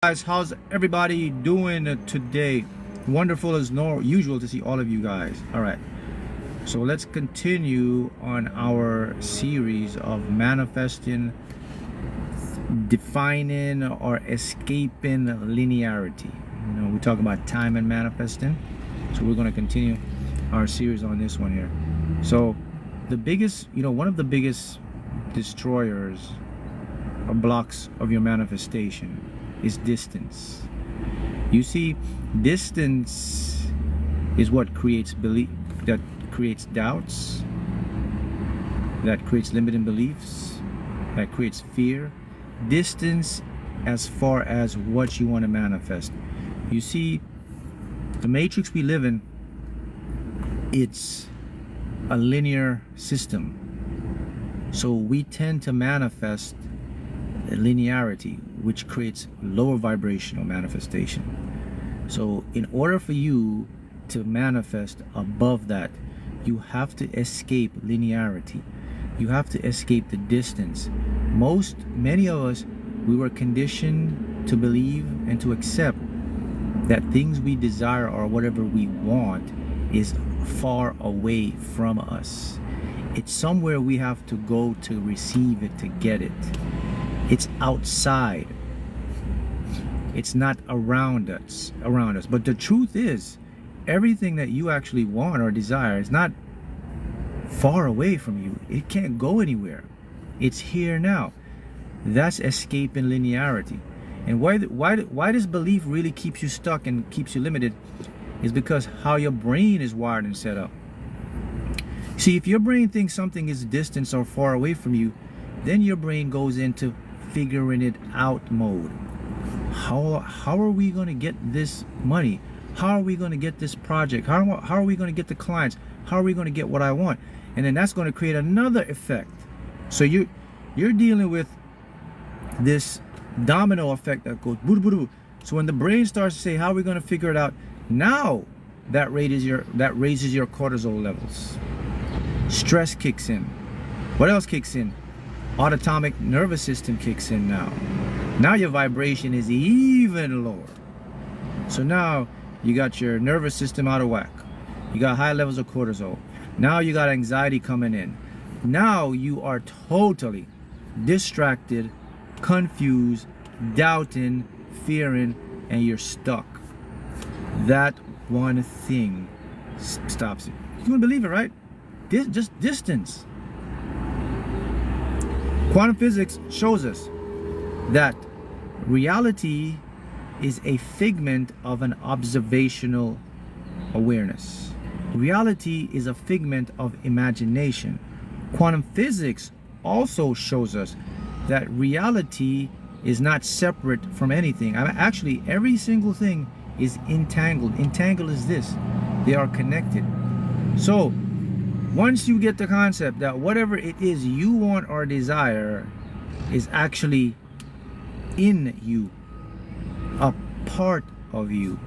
Guys, how's everybody doing today? Wonderful as usual to see all of you guys. All right, so let's continue on our series of manifesting, defining, or escaping linearity. We talk about time and manifesting, so we're going to continue our series on this one here. So the biggest, one of the biggest destroyers or blocks of your manifestation is distance. You see, distance is what creates belief, that creates doubts, that creates limiting beliefs, that creates fear. Distance as far as what you want to manifest. You see, the matrix we live in, it's a linear system. So we tend to manifest linearity, which creates lower vibrational manifestation. So in order for you to manifest above that, you have to escape linearity. You have to escape the distance. Many of us, we were conditioned to believe and to accept that things we desire or whatever we want is far away from us. It's somewhere we have to go to receive it, to get it. It's outside. It's not around us. But the truth is, everything that you actually want or desire is not far away from you. It can't go anywhere. It's here now. That's escaping linearity. And why this belief really keeps you stuck and keeps you limited is because how your brain is wired and set up. See, if your brain thinks something is distant or far away from you, then your brain goes into figuring it out mode. How are we going to get this money? How are we going to get this project? How are we going to get the clients? How are we going to get what I want? And then that's going to create another effect. So you're dealing with this domino effect that goes boo boo boo. So when the brain starts to say, how are we going to figure it out? Now that raises your cortisol levels. Stress kicks in. What else kicks in? Autonomic nervous system kicks in now. Now your vibration is even lower. So now you got your nervous system out of whack. You got high levels of cortisol. Now you got anxiety coming in. Now you are totally distracted, confused, doubting, fearing, and you're stuck. That one thing stops it. You wouldn't believe it, right? Just distance. Quantum physics shows us that reality is a figment of an observational awareness. Reality is a figment of imagination. Quantum physics also shows us that reality is not separate from anything. Actually, every single thing is entangled. Entangled is this: they are connected. So once you get the concept that whatever it is you want or desire is actually in you, a part of you,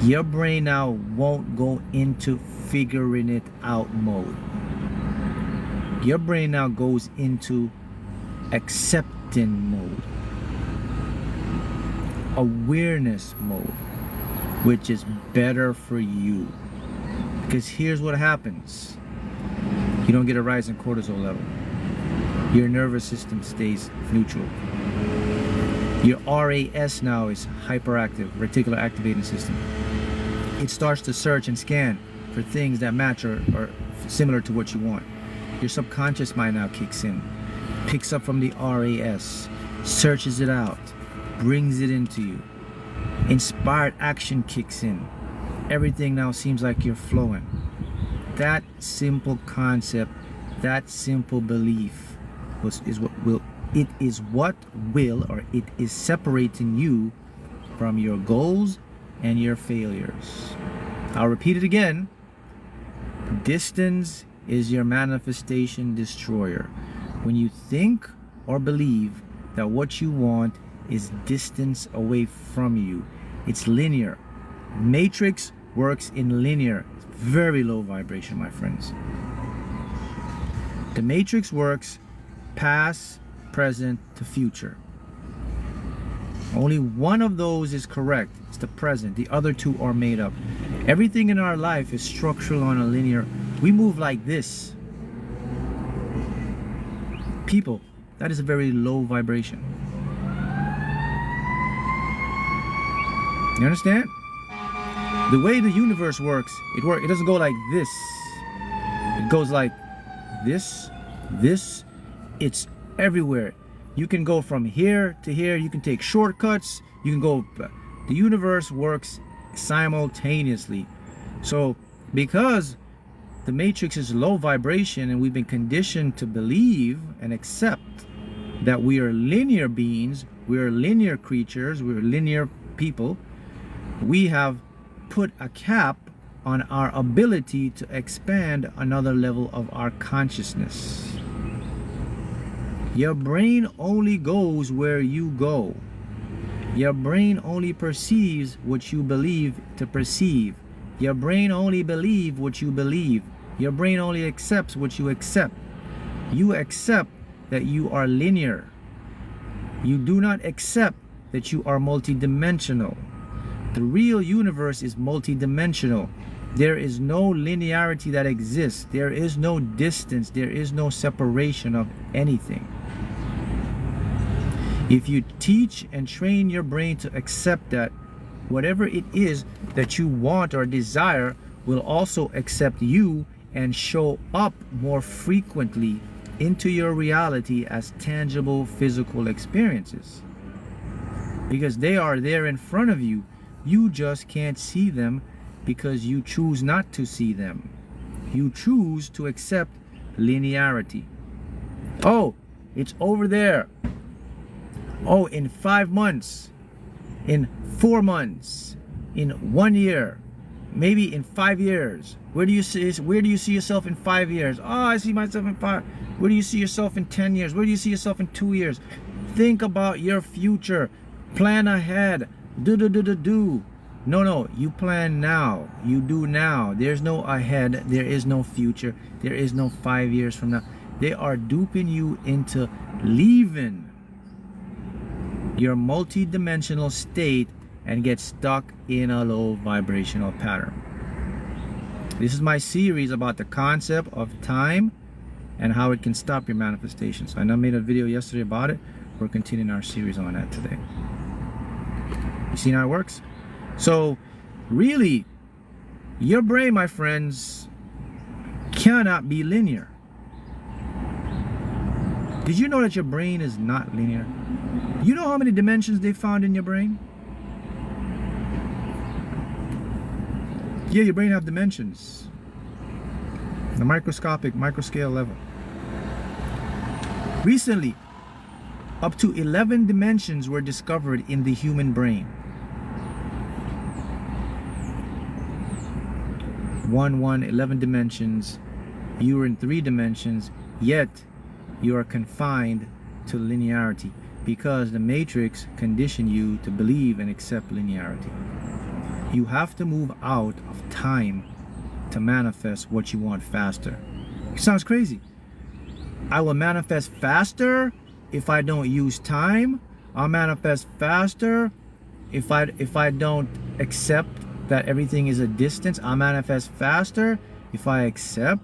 your brain now won't go into figuring it out mode. Your brain now goes into accepting mode, awareness mode, which is better for you. Because here's what happens. You don't get a rise in cortisol level. Your nervous system stays neutral. Your RAS now is hyperactive, reticular activating system. It starts to search and scan for things that match or similar to what you want. Your subconscious mind now kicks in, picks up from the RAS, searches it out, brings it into you. Inspired action kicks in. Everything now seems like you're flowing. That simple concept, that simple belief is what is separating you from your goals and your failures. I'll repeat it again. Distance is your manifestation destroyer. When you think or believe that what you want is distance away from you, it's linear. Matrix works in linear, very low vibration, my friends. The matrix works past, present to future. Only one of those is correct. It's the present. The other two are made up. Everything in our life is structural on a linear. We move like this. People, that is a very low vibration. You understand? The way the universe works, it doesn't go like this. It goes like this. It's everywhere. You can go from here to here. You can take shortcuts. You can go. The universe works simultaneously. So because the matrix is low vibration and we've been conditioned to believe and accept that we are linear beings, we are linear creatures, we're linear people, we have put a cap on our ability to expand another level of our consciousness. Your brain only goes where you go. Your brain only perceives what you believe to perceive. Your brain only believes what you believe. Your brain only accepts what you accept. You accept that you are linear. You do not accept that you are multidimensional. The real universe is multidimensional. There is no linearity that exists. There is no distance. There is no separation of anything. If you teach and train your brain to accept that whatever it is that you want or desire will also accept you and show up more frequently into your reality as tangible physical experiences. Because they are there in front of you. You just can't see them because you choose not to see them. You choose to accept linearity. Oh, it's over there. Oh, in 5 months, in 4 months, in 1 year, maybe in 5 years. Where do you see yourself in 5 years? Oh, I see myself in 5. Where do you see yourself in 10 years? Where do you see yourself in 2 years? Think about your future. Plan ahead. Do. No, you plan now. You do now. There's no ahead. There is no future. There is no 5 years from now. They are duping you into leaving your multi-dimensional state and get stuck in a low vibrational pattern. This is my series about the concept of time and how it can stop your manifestations. I made a video yesterday about it. We're continuing our series on that today. You see how it works? So really, your brain, my friends, cannot be linear. Did you know that your brain is not linear? You know how many dimensions they found in your brain? Yeah, your brain have dimensions. The microscale level. Recently, up to 11 dimensions were discovered in the human brain. 11 dimensions. You are in 3 dimensions, yet you are confined to linearity because the matrix conditioned you to believe and accept linearity. You have to move out of time to manifest what you want faster. It sounds crazy. I will manifest faster if I don't use time. I'll manifest faster if I don't accept that everything is a distance. I'll manifest faster if I accept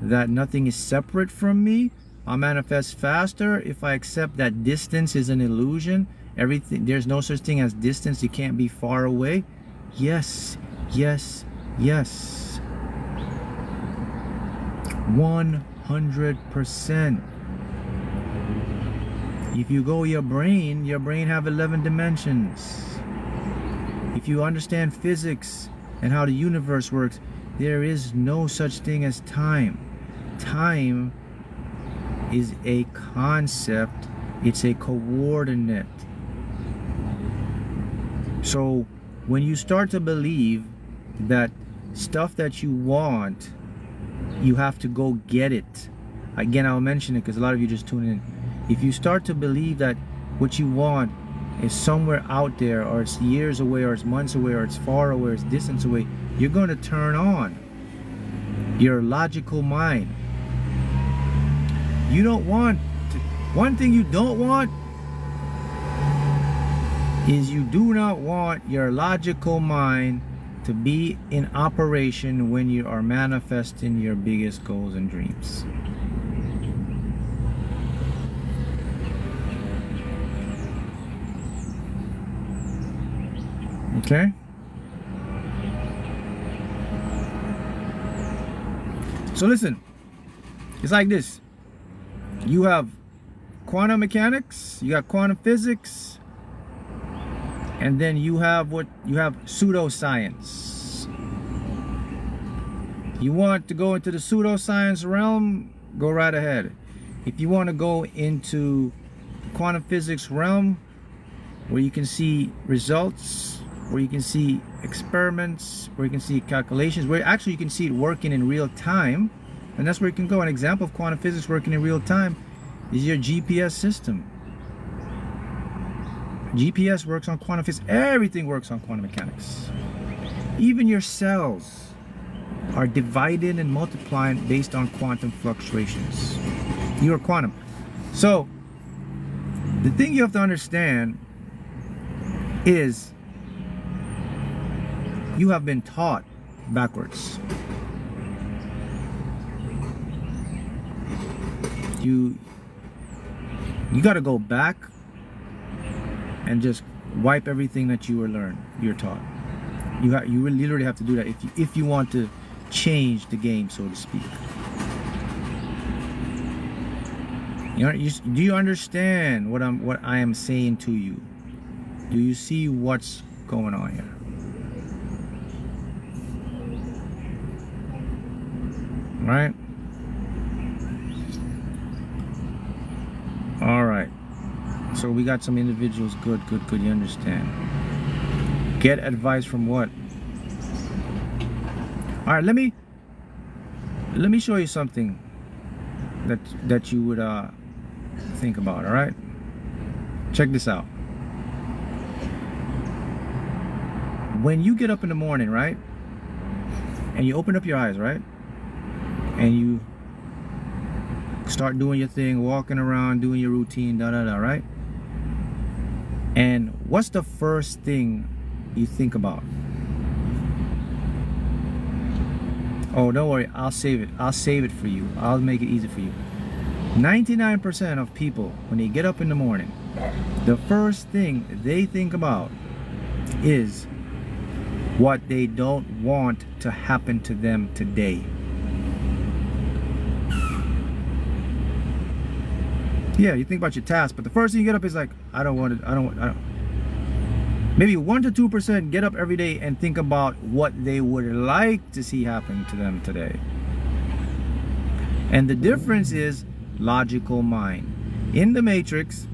that nothing is separate from me. I'll manifest faster if I accept that distance is an illusion. There's no such thing as distance. You can't be far away. Yes. 100%. If you go your brain have 11 dimensions. If you understand physics and how the universe works, there is no such thing as time. Time is a concept. It's a coordinate. So when you start to believe that stuff that you want, you have to go get it. Again, I'll mention it because a lot of you just tune in. If you start to believe that what you want is somewhere out there, or it's years away, or it's months away, or it's far away, or it's distance away, you're going to turn on your logical mind. You don't want one thing you don't want is you do not want your logical mind to be in operation when you are manifesting your biggest goals and dreams. Okay? So listen, it's like this. You have quantum mechanics, you got quantum physics, and then you have pseudoscience. You want to go into the pseudoscience realm, go right ahead. If you want to go into quantum physics realm, where you can see results, where you can see experiments, where you can see calculations, where actually you can see it working in real time, and that's where you can go. An example of quantum physics working in real time is your GPS system. GPS works on quantum physics. Everything works on quantum mechanics. Even your cells are divided and multiplying based on quantum fluctuations. You are quantum. So the thing you have to understand is you have been taught backwards. You got to go back and just wipe everything that you're taught. You literally have to do that if you want to change the game, so to speak. Do you understand what I am saying to you? Do you see what's going on here? Right? All right. So we got some individuals. Good. You understand. Get advice from what? All right. Let me show you something that you would think about. All right. Check this out. When you get up in the morning, right, and you open up your eyes, right, and you start doing your thing, walking around, doing your routine, right? And what's the first thing you think about? Oh, don't worry, I'll save it. I'll save it for you. I'll make it easy for you. 99% of people, when they get up in the morning, the first thing they think about is what they don't want to happen to them today. Yeah, you think about your task, but the first thing you get up is like, I don't want it. Maybe 1 to 2% get up every day and think about what they would like to see happen to them today. And the difference is logical mind. In the matrix,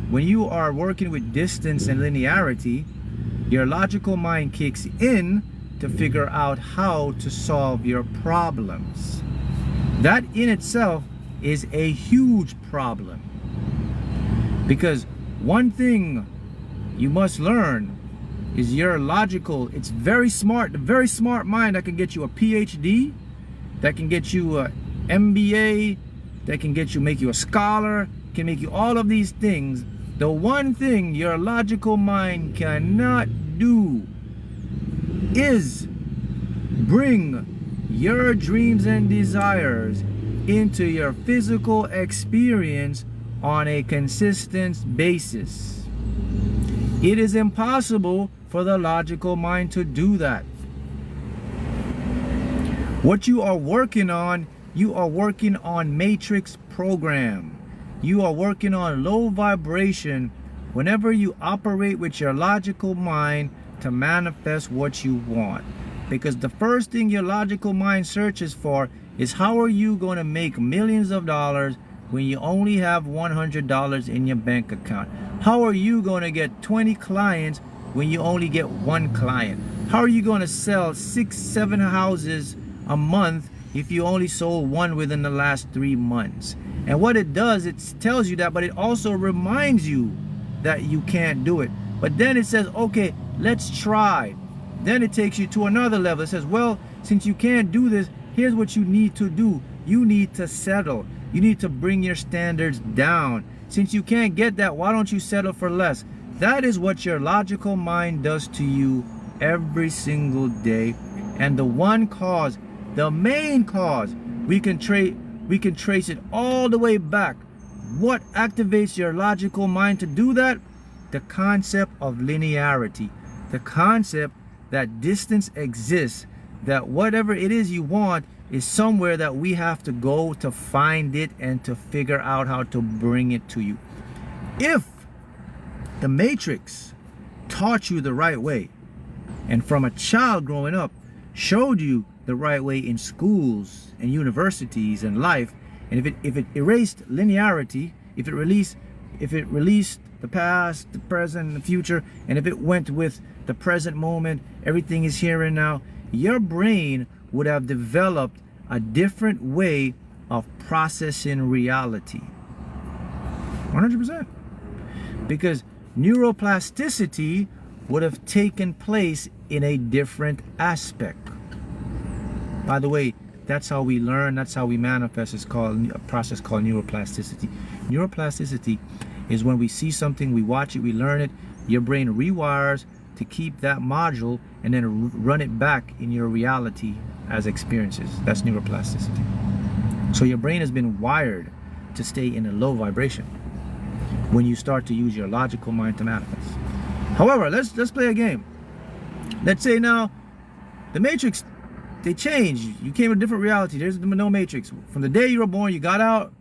when you are working with distance and linearity, your logical mind kicks in to figure out how to solve your problems. That in itself is a huge problem. Because one thing you must learn is your logical, it's very smart, the very smart mind that can get you a PhD, that can get you a MBA, that can get you, make you a scholar, can make you all of these things. The one thing your logical mind cannot do is bring your dreams and desires into your physical experience on a consistent basis. It is impossible for the logical mind to do that. What you are working on matrix program. You are working on low vibration whenever you operate with your logical mind to manifest what you want. Because the first thing your logical mind searches for is how are you going to make millions of dollars when you only have $100 in your bank account? How are you going to get 20 clients when you only get 1 client? How are you going to sell 6-7 houses a month if you only sold 1 within the last 3 months? And what it does, it tells you that, but it also reminds you that you can't do it. But then it says, okay, let's try. Then it takes you to another level. It says, well, since you can't do this, here's what you need to do. You need to settle. You need to bring your standards down. Since you can't get that, why don't you settle for less? That is what your logical mind does to you every single day. And the one cause, the main cause, we can trace it all the way back. What activates your logical mind to do that? The concept of linearity. The concept that distance exists, that whatever it is you want is somewhere that we have to go to find it and to figure out how to bring it to you. If the Matrix taught you the right way, and from a child growing up showed you the right way in schools and universities and life, and if it erased linearity, if it released the past, the present, the future, and if it went with the present moment, everything is here and now, your brain would have developed a different way of processing reality. 100%. Because neuroplasticity would have taken place in a different aspect. By the way, that's how we learn, that's how we manifest. It's called a process called neuroplasticity. Neuroplasticity is when we see something, we watch it, we learn it, your brain rewires to keep that module and then run it back in your reality as experiences. That's neuroplasticity. So your brain has been wired to stay in a low vibration when you start to use your logical mind to manifest. However, let's play a game. Let's say now the Matrix, they changed. You came to a different reality. There's no Matrix. From the day you were born, you got out.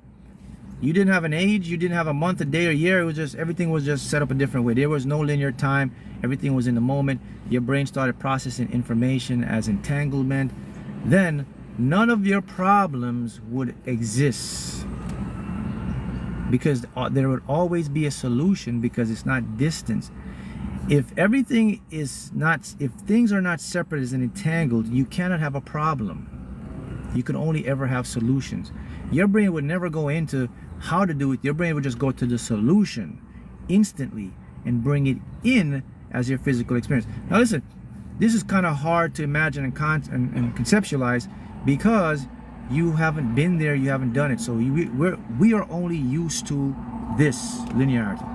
You didn't have an age. You didn't have a month, a day, or year. It was just, everything was just set up a different way. There was no linear time. Everything was in the moment. Your brain started processing information as entanglement. Then none of your problems would exist, because there would always be a solution, because it's not distance. If everything is not, if things are not separate as an entangled, you cannot have a problem. You can only ever have solutions. Your brain would never go into how to do it. Your brain would just go to the solution instantly and bring it in as your physical experience. Now listen, this is kind of hard to imagine and conceptualize, because you haven't been there, you haven't done it. So we are only used to this linearity.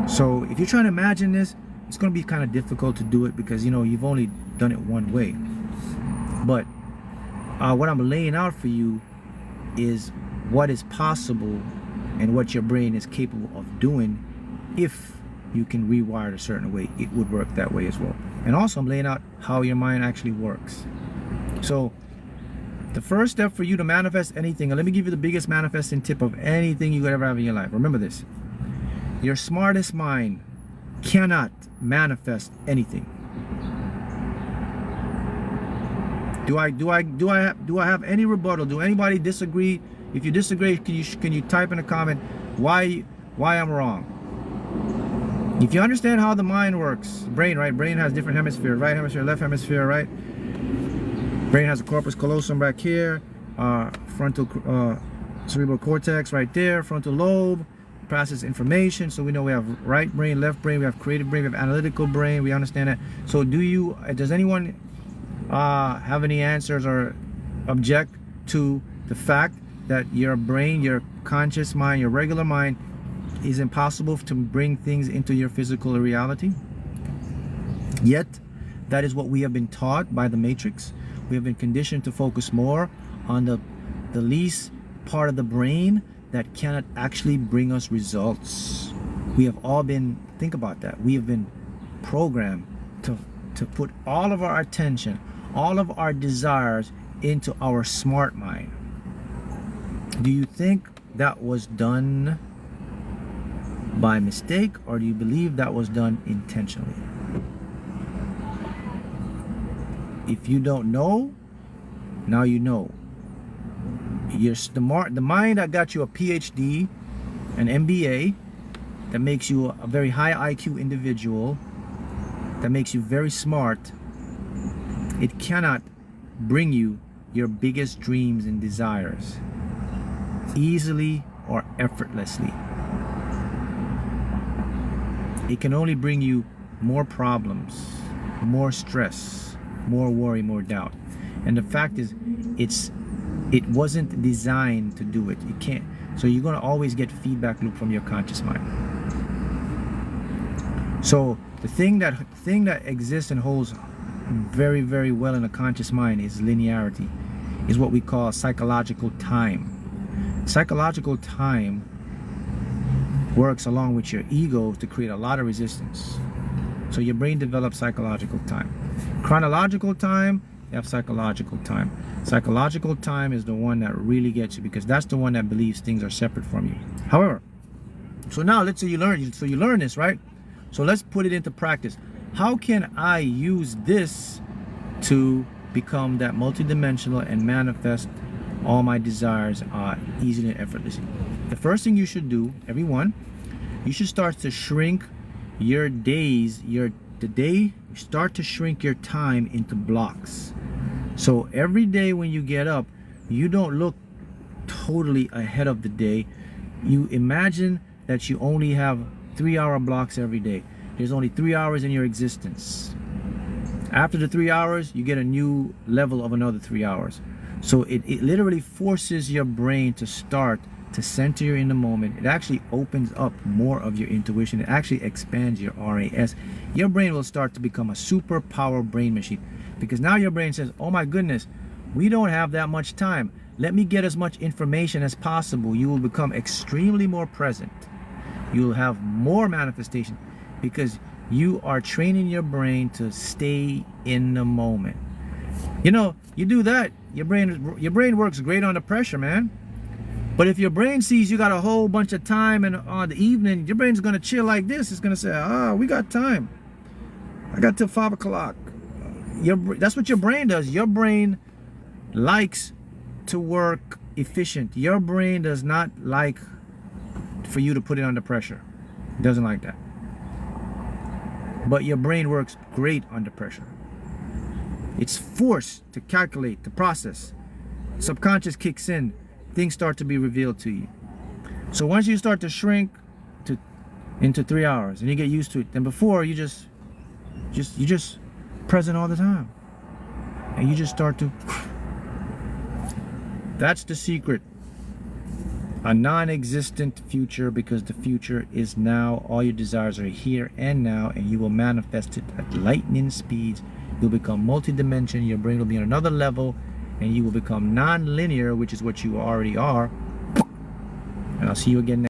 So if you're trying to imagine this, it's going to be kind of difficult to do it, because you know you've only done it one way. But what I'm laying out for you is what is possible and what your brain is capable of doing. If you can rewire it a certain way, it would work that way as well. And also I'm laying out how your mind actually works. So the first step for you to manifest anything, and let me give you the biggest manifesting tip of anything you could ever have in your life. Remember this: your smartest mind cannot manifest anything. Do I have any rebuttal? Do anybody disagree? If you disagree, can you type in a comment why I'm wrong? If you understand how the mind works, brain, right? Brain has different hemispheres, right hemisphere, left hemisphere, right? Brain has a corpus callosum back here, frontal cerebral cortex right there, frontal lobe, process information. So we know we have right brain, left brain, we have creative brain, we have analytical brain. We understand that. So does anyone have any answers or object to the fact that your brain, your conscious mind, your regular mind is impossible to bring things into your physical reality? Yet that is what we have been taught by the Matrix. We have been conditioned to focus more on the least part of the brain that cannot actually bring us results. We have all been, think about that, we have been programmed to put all of our attention, all of our desires into our smart mind. Do you think that was done by mistake, or do you believe that was done intentionally? If you don't know, now you know. The mind that got you a PhD, an MBA, that makes you a very high IQ individual, that makes you very smart, it cannot bring you your biggest dreams and desires easily or effortlessly. It can only bring you more problems, more stress, more worry, more doubt. And the fact is, it wasn't designed to do it. You can't. So you're going to always get feedback loop from your conscious mind. So the thing that exists and holds very, very well in the conscious mind is linearity, is what we call psychological time. Psychological time works along with your ego to create a lot of resistance. So your brain develops psychological time. Chronological time, you have psychological time. Psychological time is the one that really gets you, because that's the one that believes things are separate from you. However, so now let's say you learn this, right? So let's put it into practice. How can I use this to become that multidimensional and manifest all my desires easily and effortlessly? The first thing you should do, everyone, you should start to shrink your days, start to shrink your time into blocks. So every day when you get up, you don't look totally ahead of the day. You imagine that you only have 3-hour blocks every day. There's only 3 hours in your existence. After the 3 hours, you get a new level of another 3 hours. So it literally forces your brain to start to center you in the moment. It actually opens up more of your intuition. It actually expands your RAS. Your brain will start to become a super power brain machine, because now your brain says, oh my goodness, we don't have that much time. Let me get as much information as possible. You will become extremely more present. You will have more manifestation, because you are training your brain to stay in the moment. You know, you do that, your brain works great under pressure, man. But if your brain sees you got a whole bunch of time and on the evening, your brain's gonna chill like this. It's gonna say, we got time. I got till 5 o'clock. That's what your brain does. Your brain likes to work efficient. Your brain does not like for you to put it under pressure. It doesn't like that. But your brain works great under pressure. It's forced to calculate, to process. Subconscious kicks in. Things start to be revealed to you. So once you start to shrink into 3 hours and you get used to it, then before you just present all the time, and you just start to. That's the secret. A non-existent future, because the future is now. All your desires are here and now, and you will manifest it at lightning speeds. You'll become multi-dimensional. Your brain will be on another level, and you will become non-linear, which is what you already are. And I'll see you again next